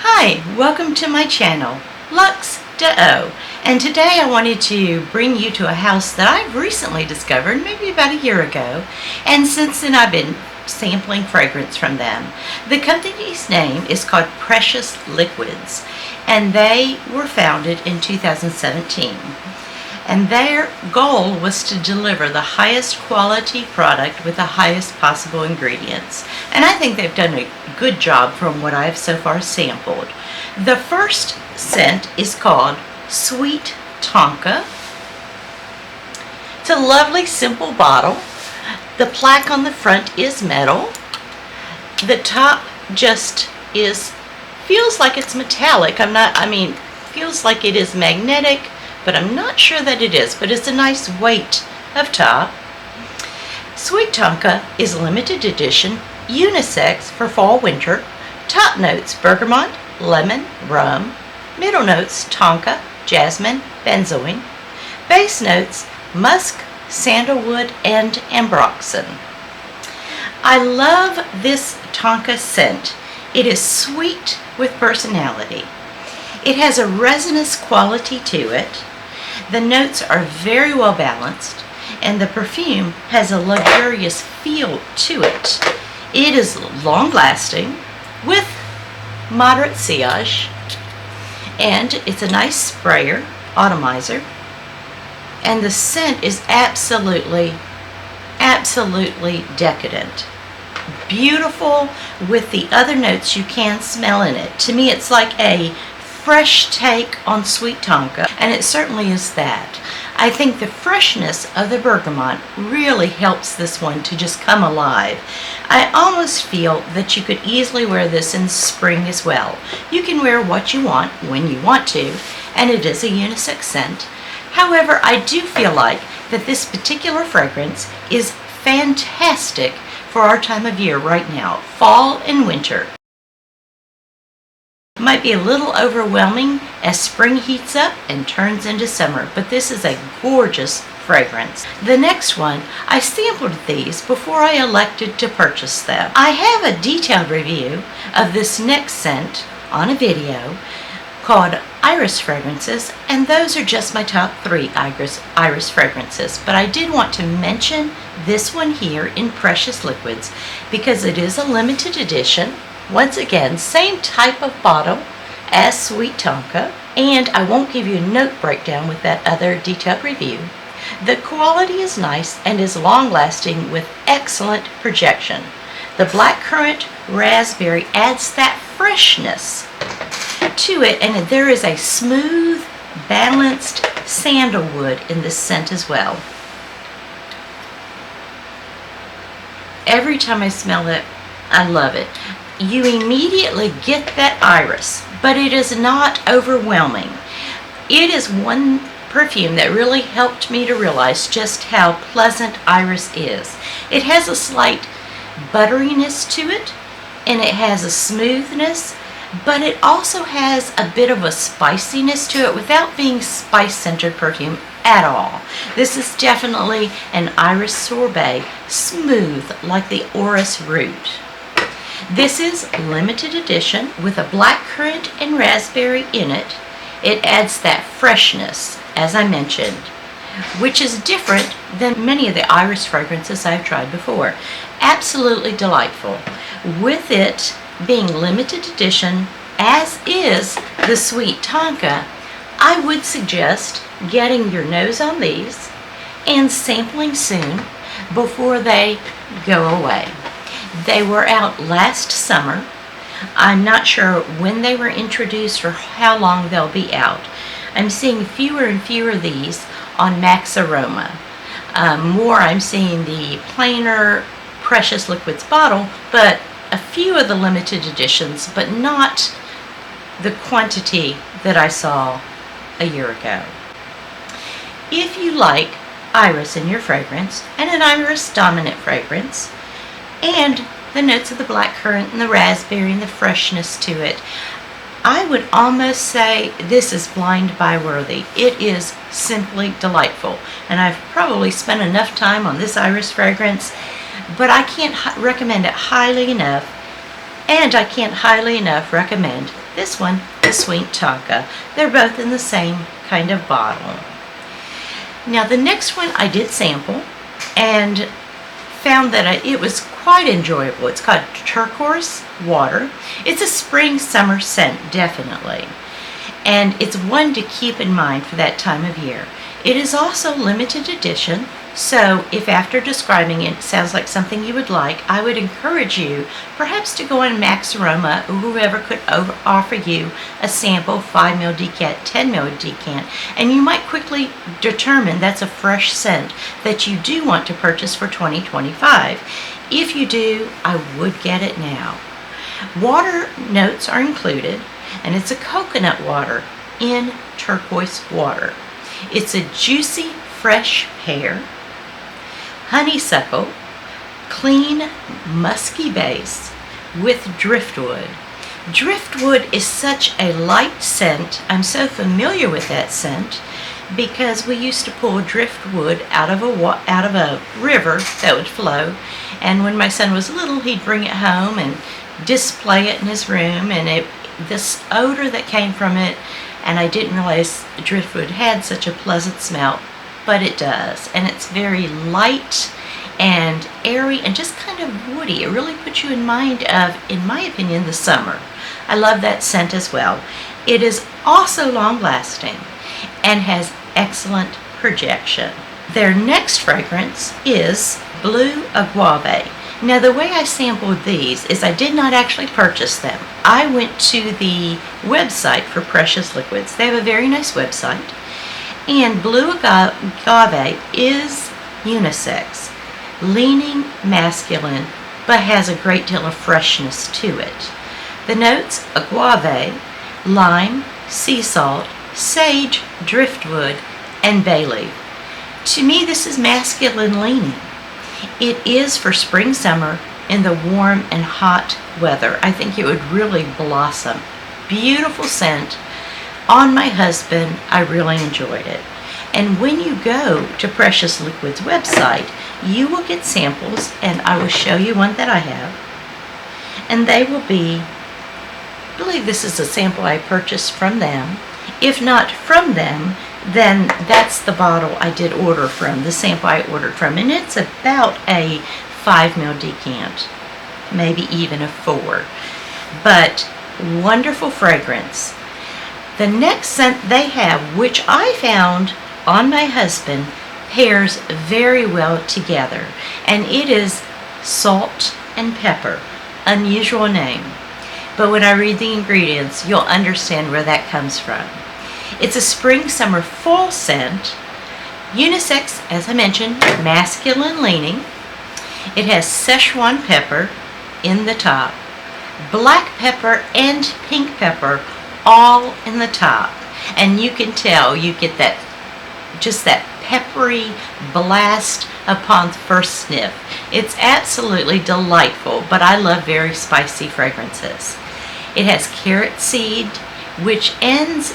Hi, welcome to my channel, Lux de, and today I wanted to bring you to a house that I've recently discovered, maybe about a year ago, and since then I've been sampling fragrance from them. The company's name is called Precious Liquids, and they were founded in 2017. And their goal was to deliver the highest quality product with the highest possible ingredients. And I think they've done a good job from what I've so far sampled. The first scent is called Sweet Tonka. It's a lovely, simple bottle. The plaque on the front is metal. The top just feels like it's metallic. Feels like it is magnetic, but I'm not sure that it is, but it's a nice weight of top. Sweet Tonka is limited edition, unisex for fall winter. Top notes bergamot, lemon, rum. Middle notes tonka, jasmine, benzoin. Base notes musk, sandalwood, and ambroxan. I love this Tonka scent. It is sweet with personality. It has a resinous quality to it. The notes are very well balanced, and the perfume has a luxurious feel to it. It is long-lasting with moderate sillage, and it's a nice sprayer, atomizer, and the scent is absolutely decadent. Beautiful with the other notes you can smell in it. To me, it's like a fresh take on Sweet Tonka, and it certainly is that. I think the freshness of the bergamot really helps this one to just come alive. I almost feel that you could easily wear this in spring as well. You can wear what you want when you want to, and it is a unisex scent. However, I do feel like that this particular fragrance is fantastic for our time of year right now, fall and winter. Might be a little overwhelming as spring heats up and turns into summer, but this is a gorgeous fragrance. The next one, I sampled these before I elected to purchase them. I have a detailed review of this next scent on a video called Iris Fragrances, and those are just my top 3 Iris fragrances. But I did want to mention this one here in Precious Liquids because it is a limited edition. Once again, same type of bottle as Sweet Tonka, and I won't give you a note breakdown with that other detailed review. The quality is nice and is long-lasting with excellent projection. The blackcurrant raspberry adds that freshness to it, and there is a smooth, balanced sandalwood in this scent as well. Every time I smell it, I love it. You immediately get that iris, but it is not overwhelming. It is one perfume that really helped me to realize just how pleasant iris is. It has a slight butteriness to it, and it has a smoothness, but it also has a bit of a spiciness to it without being spice-centered perfume at all. This is definitely an iris sorbet, smooth like the orris root. This is limited edition with a blackcurrant and raspberry in it. It adds that freshness, as I mentioned, which is different than many of the iris fragrances I've tried before. Absolutely delightful. With it being limited edition, as is the Sweet Tonka, I would suggest getting your nose on these and sampling soon before they go away. They were out last summer. I'm not sure when they were introduced or how long they'll be out. I'm seeing fewer and fewer of these on Max Aroma. More I'm seeing the plainer Precious Liquids bottle, but a few of the limited editions, but not the quantity that I saw a year ago. If you like iris in your fragrance, and an iris dominant fragrance, and the notes of the blackcurrant and the raspberry and the freshness to it, I would almost say this is blind buy worthy. It is simply delightful, and I've probably spent enough time on this iris fragrance, but I can't recommend it highly enough. And I can't highly enough recommend this one, the Sweet Tonka. They're both in the same kind of bottle. Now the next one I did sample and found that it was quite enjoyable. It's called Turquoise Water. It's a spring-summer scent, definitely. And it's one to keep in mind for that time of year. It is also limited edition, so if after describing it sounds like something you would like, I would encourage you perhaps to go on Max Aroma or whoever could offer you a sample 5 ml decant, 10 ml decant, and you might quickly determine that's a fresh scent that you do want to purchase for 2025. If you do, I would get it now. Water notes are included, and it's a coconut water in turquoise water. It's a juicy, fresh pear, honeysuckle, clean, musky base with driftwood. Driftwood is such a light scent. I'm so familiar with that scent because we used to pull driftwood out of a river that would flow, and when my son was little, he'd bring it home and display it in his room, and this odor that came from it, and I didn't realize driftwood had such a pleasant smell, but it does, and it's very light and airy and just kind of woody. It really puts you in mind of, in my opinion, the summer. I love that scent as well. It is also long-lasting and has excellent projection. Their next fragrance is Blue Agave. Now the way I sampled these is I did not actually purchase them. I went to the website for Precious Liquids. They have a very nice website. And Blue Agave is unisex, leaning masculine, but has a great deal of freshness to it. The notes: agave, lime, sea salt, sage, driftwood, and bay leaf. To me, this is masculine leaning. It is for spring, summer, in the warm and hot weather. I think it would really blossom. Beautiful scent. On my husband, I really enjoyed it. And when you go to Precious Liquids website, you will get samples, and I will show you one that I have. And they will be, I believe this is a sample I purchased from them. If not from them, then that's the bottle I did order from, the sample I ordered from. And it's about a 5 ml decant, maybe even a 4. But wonderful fragrance. The next scent they have, which I found on my husband, pairs very well together. And it is salt and pepper. Unusual name. But when I read the ingredients, you'll understand where that comes from. It's a spring, summer, fall scent. Unisex, as I mentioned, masculine leaning. It has Szechuan pepper in the top, black pepper and pink pepper all in the top. And you can tell you get that, just that peppery blast upon first sniff. It's absolutely delightful, but I love very spicy fragrances. It has carrot seed, which adds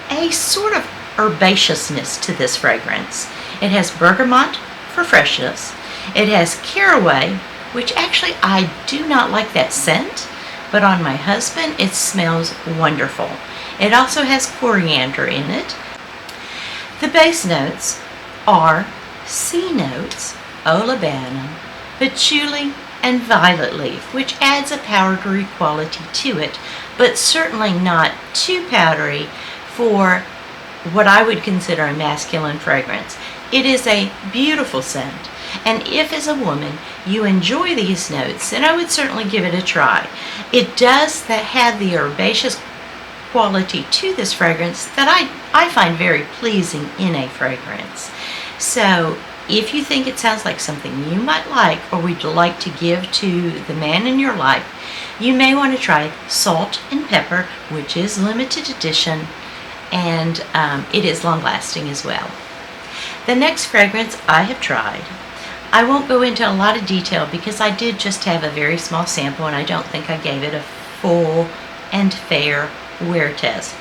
a sort of herbaceousness to this fragrance. It has bergamot for freshness. It has caraway, which actually I do not like that scent, but on my husband it smells wonderful. It also has coriander in it. The base notes are C notes, olibanum, patchouli, and violet leaf, which adds a powdery quality to it, but certainly not too powdery for what I would consider a masculine fragrance. It is a beautiful scent, and if as a woman you enjoy these notes, then I would certainly give it a try. It does have the herbaceous quality to this fragrance that I find very pleasing in a fragrance. So if you think it sounds like something you might like or would like to give to the man in your life, you may want to try Salt and Pepper, which is limited edition, and it is long-lasting as well. The next fragrance I have tried, I won't go into a lot of detail because I did just have a very small sample and I don't think I gave it a full and fair wear test,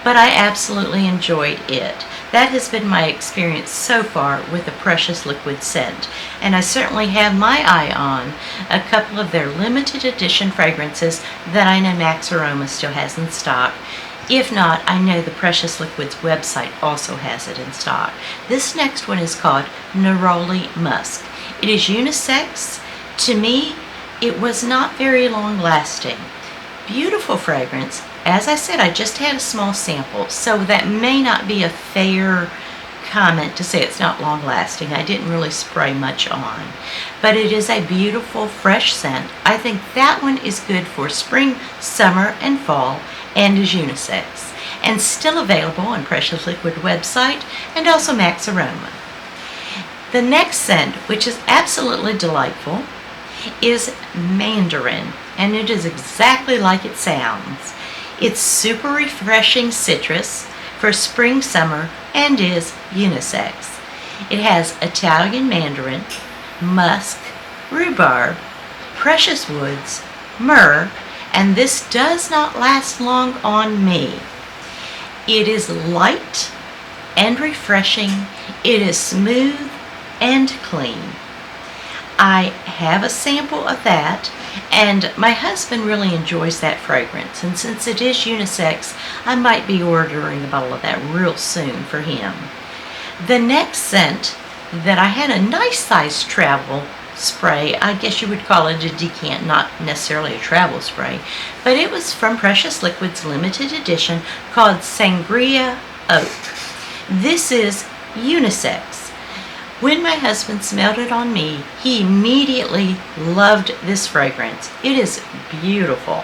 but I absolutely enjoyed it. That has been my experience so far with the Precious Liquid scent. And I certainly have my eye on a couple of their limited edition fragrances that I know Max Aroma still has in stock. If not, I know the Precious Liquids website also has it in stock. This next one is called Neroli Musk. It is unisex. To me, it was not very long lasting. Beautiful fragrance. As I said, I just had a small sample, so that may not be a fair comment to say it's not long lasting. I didn't really spray much on, but it is a beautiful fresh scent. I think that one is good for spring, summer, and fall, and is unisex, and still available on Precious Liquid website and also Max Aroma. The next scent, which is absolutely delightful, is Mandarin, and it is exactly like it sounds. It's super refreshing citrus for spring, summer, and is unisex. It has Italian mandarin, musk, rhubarb, precious woods, myrrh, and this does not last long on me. It is light and refreshing. It is smooth and clean. I have a sample of that, and my husband really enjoys that fragrance, and since it is unisex, I might be ordering a bottle of that real soon for him. The next scent that I had a nice sized travel spray, I guess you would call it a decant, not necessarily a travel spray, but it was from Precious Liquid's limited edition called Sangria Oak. This is unisex. When my husband smelled it on me, he immediately loved this fragrance. It is beautiful.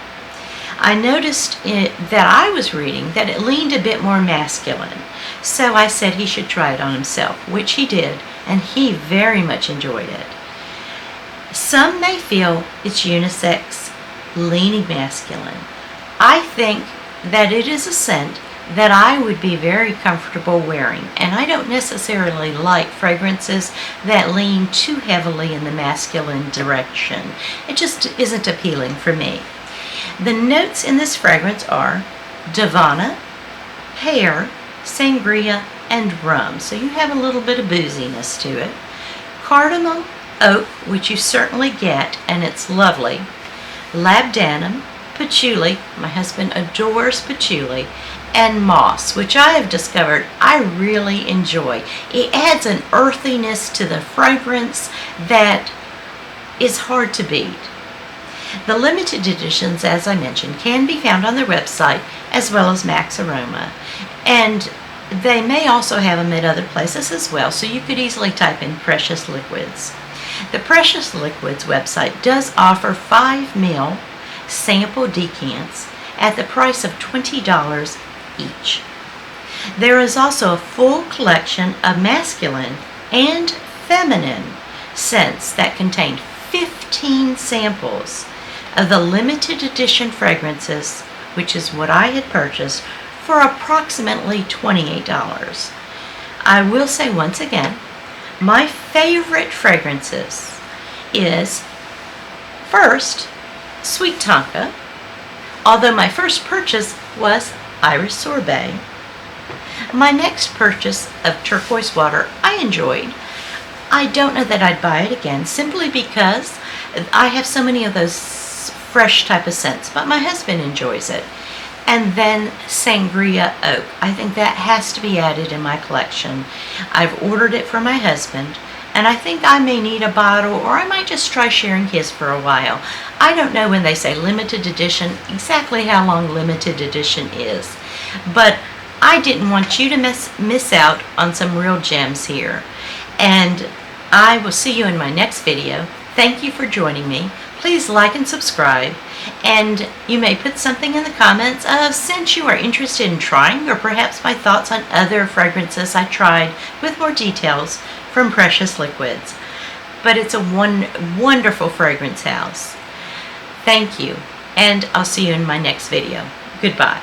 I noticed that I was reading that it leaned a bit more masculine, so I said he should try it on himself, which he did, and he very much enjoyed it. Some may feel it's unisex, leaning masculine. I think that it is a scent that I would be very comfortable wearing, and I don't necessarily like fragrances that lean too heavily in the masculine direction. It just isn't appealing for me. The notes in this fragrance are Davana, pear, sangria, and rum, so you have a little bit of booziness to it. Cardamom, oak, which you certainly get, and it's lovely. Labdanum, patchouli, my husband adores patchouli, and moss, which I have discovered I really enjoy. It adds an earthiness to the fragrance that is hard to beat. The limited editions, as I mentioned, can be found on their website as well as Max Aroma, and they may also have them at other places as well, so you could easily type in Precious Liquids. The Precious Liquids website does offer 5 ml sample decants at the price of $20 each. There is also a full collection of masculine and feminine scents that contain 15 samples of the limited edition fragrances, which is what I had purchased, for approximately $28. I will say once again, my favorite fragrances is, first, Sweet Tonka, although my first purchase was Iris Sorbet. My next purchase of Turquoise Water I enjoyed. I don't know that I'd buy it again, simply because I have so many of those fresh type of scents, but my husband enjoys it. And then Sangria Oak. I think that has to be added in my collection. I've ordered it for my husband, and I think I may need a bottle, or I might just try sharing his for a while. I don't know when they say limited edition exactly how long limited edition is, but I didn't want you to miss out on some real gems here. And I will see you in my next video. Thank you for joining me. Please like and subscribe, and you may put something in the comments of since you are interested in trying, or perhaps my thoughts on other fragrances I tried with more details from Precious Liquids. But it's a wonderful fragrance house. Thank you, and I'll see you in my next video. Goodbye.